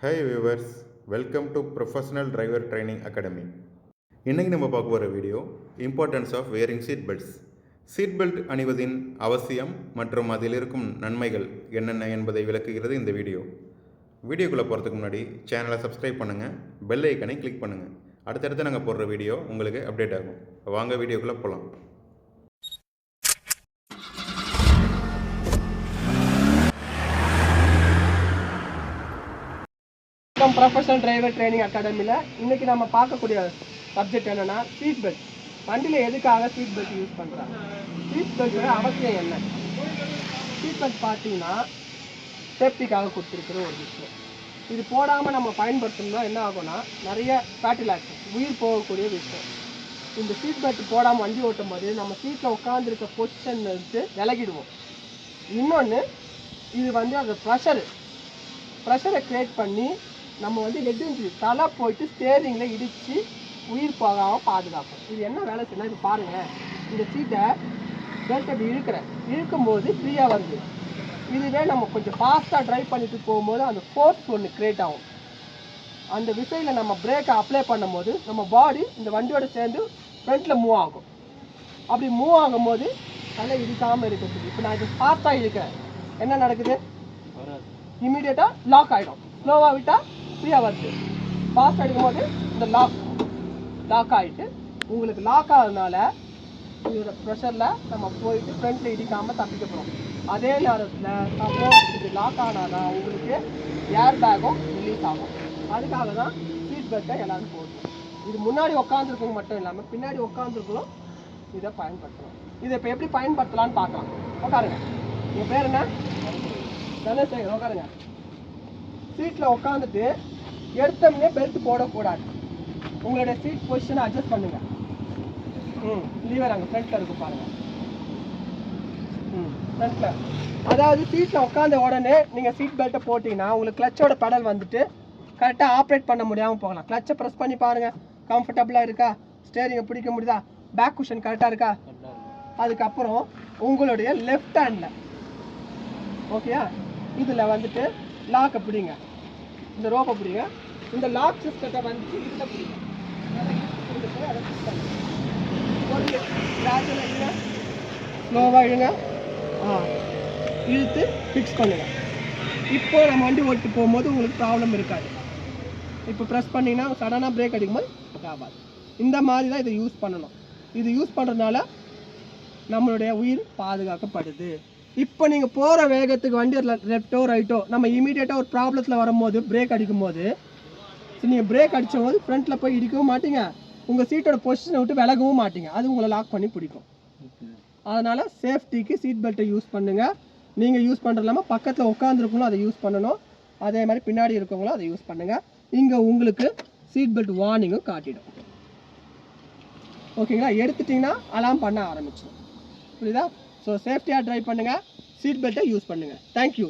Hi viewers, welcome to Professional Driver Training Academy. இன்னைக்கு நம்ம பார்க்க போகிற video importance of wearing seat belts. Seat belt அணிவதின் அவசியம் மற்றும் அதில் இருக்கும் நன்மைகள் என்னென்ன என்பதை விளக்குகிறது இந்த வீடியோ. வீடியோக்குள்ளே போகிறதுக்கு முன்னாடி சேனலை சப்ஸ்கிரைப் பண்ணுங்கள், பெல் ஐக்கனை கிளிக் பண்ணுங்கள். அடுத்தடுத்து நாங்கள் போடுற வீடியோ உங்களுக்கு அப்டேட் ஆகும். வாங்க வீடியோக்குள்ளே போகலாம். ப்ரொஃபஷனல் டிரைவர் ட்ரைனிங் அகாடமியில் இன்றைக்கி நம்ம பார்க்கக்கூடிய சப்ஜெக்ட் என்னென்னா சீட் பெல்ட். வண்டியில் எதுக்காக சீட் பெல்ட் யூஸ் பண்ணுறாங்க, சீட் பெல்ட்டோட அவசியம் என்ன? சீட் பெல்ட் பார்த்தீங்கன்னா சேஃப்டிக்காக கொடுத்துருக்குற ஒரு விஷயம். இது போடாமல் நம்ம பயன்படுத்தணும்னா என்ன ஆகும்னா நிறைய ஃபேட்டல் ஆக்சிடென்ட், உயிர் போகக்கூடிய விஷயம். இந்த சீட் பெல்ட் போடாமல் வண்டி ஓட்டும் போது நம்ம சீட்டில் உட்காந்துருக்க பொசிஷன் வந்து விலகிடுவோம். இன்னொன்று, இது வந்து அந்த ப்ரெஷரை க்ரியேட் பண்ணி நம்ம வந்து ஹெட் இன்ஜுரி, தலை போயிட்டு ஸ்டேரிங்கில் இடித்து உயிர் போகாமல் பாதுகாப்போம். இது என்ன வேலை செய்யணும்? இது பாருங்களேன், இந்த சீட்டை பெல்ட் அப்படி இழுக்கும்போது ஃப்ரீயாக வருது. இதுவே நம்ம கொஞ்சம் ஃபாஸ்ட்டாக ட்ரைவ் பண்ணிட்டு போகும்போது அந்த ஃபோர்ஸ் ஒன்று க்ரியேட் ஆகும். அந்த விசையில் நம்ம பிரேக்கை அப்ளை பண்ணும்போது நம்ம பாடி இந்த வண்டியோட சேர்ந்து ஃப்ரண்ட்டில் மூவ் ஆகும். அப்படி மூவ் ஆகும்போது தலை இடிக்காமல் இருக்கிறது. இப்போ நான் இது ஃபாஸ்ட்டாக இழுக்கிறேன், என்ன நடக்குது? இமீடியட்டாக லாக் ஆகிடும். ஸ்லோவாக விட்டால் ஃப்ரீயாக வருது. ஃபாஸ்ட் அடிக்கும்போது இந்த லாக் ஆகிட்டு உங்களுக்கு லாக் ஆகிறதுனால இதோட ப்ரெஷரில் நம்ம போயிட்டு ஃப்ரண்ட்டில் இடிக்காமல் தப்பிக்க போகிறோம். அதே நேரத்தில் சப்போஸ் இது லாக் ஆனால் தான் உங்களுக்கு ஏர் பேக்கும் ரிலீஸ் ஆகும். அதுக்காக தான் சீட் பெல்ட்டை எல்லாரும் போடணும். இது முன்னாடி உட்காந்துருக்கவங்க மட்டும் இல்லாமல் பின்னாடி உட்காந்துருக்கணும் இதை பயன்படுத்தணும். இதை இப்போ எப்படி பயன்படுத்தலான்னு பார்க்கலாம். உட்காருங்க. உங்கள் பேர் என்ன? தனசேகர். உட்காருங்க. சீட்டில் உட்காந்துட்டு எடுத்தோம்னே பெல்ட் போடக்கூடாது. உங்களுடைய சீட் பொசிஷனை அட்ஜஸ்ட் பண்ணுங்க. லீவர் அங்கே ஃப்ரண்ட்டில் இருக்கும் பாருங்கள். ஃப்ரண்ட்டில், அதாவது சீட்டில் உட்காந்த உடனே நீங்கள் சீட் பெல்ட்டை போட்டிங்கன்னா உங்களுக்கு கிளச்சோட பெடல் வந்துட்டு கரெக்டாக ஆப்ரேட் பண்ண முடியாமல் போகலாம். கிளச்சை ப்ரெஸ் பண்ணி பாருங்கள், கம்ஃபர்டபுளாக இருக்கா? ஸ்டேரிங்கை பிடிக்க முடியுதா? பேக் குஷன் கரெக்டாக இருக்கா? அதுக்கப்புறம் உங்களுடைய லெஃப்ட் ஹேண்டில் ஓகேயா, இதில் வந்துட்டு லாக்கை பிடிங்க, இந்த ரோப்பை பிடிங்க. இந்த லாக் சிஸ்டத்தை வந்துட்டு இதில் பிடிங்க. ஸ்லோவாக இழுங்க, இழுத்து ஃபிக்ஸ் பண்ணுங்க. இப்போ நம்ம வண்டி ஓட்டு போகும்போது உங்களுக்கு ப்ராப்ளம் இருக்காது. இப்போ ப்ரெஸ் பண்ணிங்கன்னா சடனாக பிரேக் அடிக்கும்போது ஆகாது. இந்த மாதிரி தான் இதை யூஸ் பண்ணணும். இது யூஸ் பண்ணுறதுனால நம்மளுடைய உயிர் பாதுகாக்கப்படுது. இப்போ நீங்கள் போகிற வேகத்துக்கு வண்டி லெஃப்ட்டோ ரைட்டோ நம்ம இமீடியட்டாக ஒரு ப்ராப்ளத்தில் வரும்போது பிரேக் அடிக்கும்போது நீங்கள் பிரேக் அடிக்கும் போது ஃப்ரண்ட்டில் போய் இடிக்கவும் மாட்டீங்க, உங்கள் சீட்டோட பொசிஷனை விட்டு விலகவும் மாட்டீங்க. அது உங்களை லாக் பண்ணி பிடிக்கும். அதனால் சேஃப்டிக்கு சீட் பெல்ட்டை யூஸ் பண்ணுங்கள். நீங்கள் யூஸ் பண்ணுறது இல்லாமல் பக்கத்தில் உட்காந்துருக்கணும் அதை யூஸ் பண்ணணும். அதே மாதிரி பின்னாடி இருக்கவங்களும் அதை யூஸ் பண்ணுங்கள். இங்கே உங்களுக்கு சீட் பெல்ட் வார்னிங்கும் காட்டிடும். ஓகேங்களா? எடுத்துட்டிங்கன்னா அலாம் பண்ண ஆரம்பிச்சிடும். புரியுதா? ஸோ சேஃப்டியாக ட்ரைவ் பண்ணுங்கள், சீட் பெல்ட்டை யூஸ் பண்ணுங்கள். தேங்க்யூ.